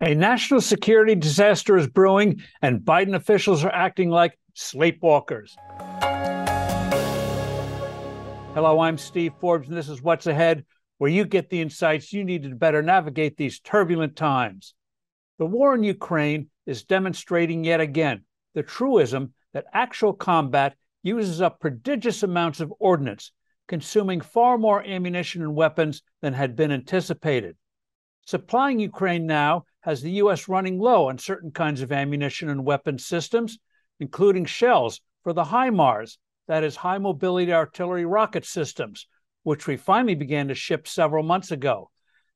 A national security disaster is brewing, and Biden officials are acting like sleepwalkers. Hello, I'm Steve Forbes, and this is What's Ahead, where you get the insights you need to better navigate these turbulent times. The war in Ukraine is demonstrating yet again the truism that actual combat uses up prodigious amounts of ordnance, consuming far more ammunition and weapons than had been anticipated. Supplying Ukraine now has the U.S. running low on certain kinds of ammunition and weapons systems, including shells for the HIMARS, that is, high mobility artillery rocket systems, which we finally began to ship several months ago.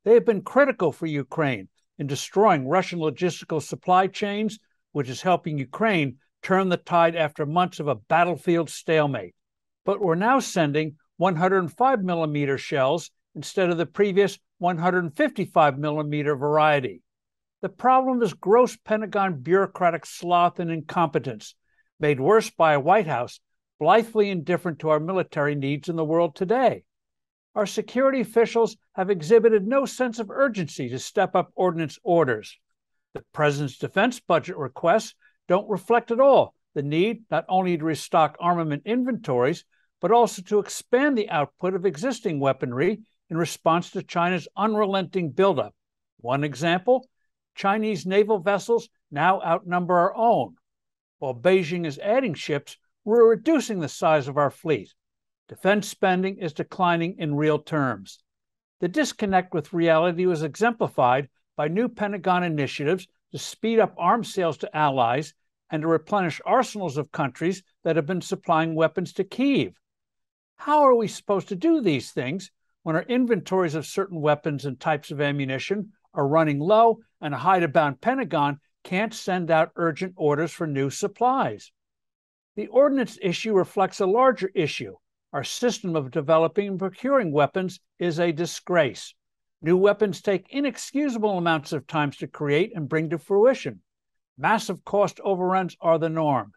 They have been critical for Ukraine in destroying Russian logistical supply chains, which is helping Ukraine turn the tide after months of a battlefield stalemate. But we're now sending 105 millimeter shells instead of the previous 155 millimeter variety. The problem is gross Pentagon bureaucratic sloth and incompetence, made worse by a White House blithely indifferent to our military needs in the world today. Our security officials have exhibited no sense of urgency to step up ordnance orders. The president's defense budget requests don't reflect at all the need not only to restock armament inventories, but also to expand the output of existing weaponry in response to China's unrelenting buildup. One example, Chinese naval vessels now outnumber our own. While Beijing is adding ships, we're reducing the size of our fleet. Defense spending is declining in real terms. The disconnect with reality was exemplified by new Pentagon initiatives to speed up arms sales to allies and to replenish arsenals of countries that have been supplying weapons to Kyiv. How are we supposed to do these things when our inventories of certain weapons and types of ammunition are running low and a hidebound Pentagon can't send out urgent orders for new supplies? The ordnance issue reflects a larger issue. Our system of developing and procuring weapons is a disgrace. New weapons take inexcusable amounts of time to create and bring to fruition. Massive cost overruns are the norm.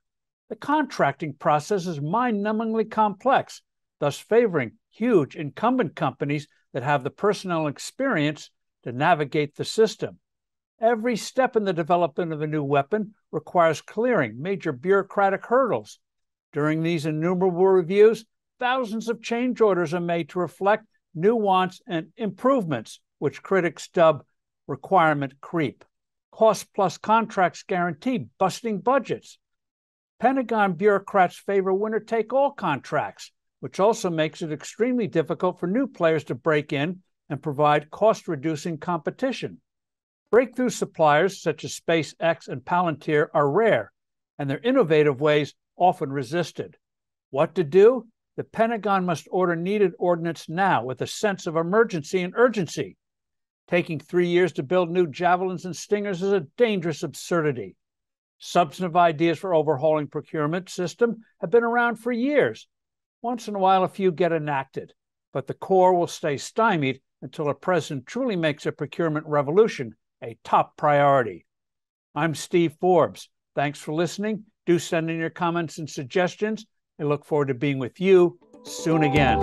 The contracting process is mind-numbingly complex, thus favoring huge incumbent companies that have the personnel experience to navigate the system. Every step in the development of a new weapon requires clearing major bureaucratic hurdles. During these innumerable reviews, thousands of change orders are made to reflect nuance and improvements, which critics dub requirement creep. Cost-plus contracts guarantee busting budgets. Pentagon bureaucrats favor winner-take-all contracts, which also makes it extremely difficult for new players to break in and provide cost-reducing competition. Breakthrough suppliers such as SpaceX and Palantir are rare, and their innovative ways often resisted. What to do? The Pentagon must order needed ordnance now with a sense of emergency and urgency. Taking 3 years to build new Javelins and Stingers is a dangerous absurdity. Substantive ideas for overhauling procurement system have been around for years. Once in a while, a few get enacted, but the core will stay stymied until a president truly makes a procurement revolution a top priority. I'm Steve Forbes. Thanks for listening. Do send in your comments and suggestions. I look forward to being with you soon again.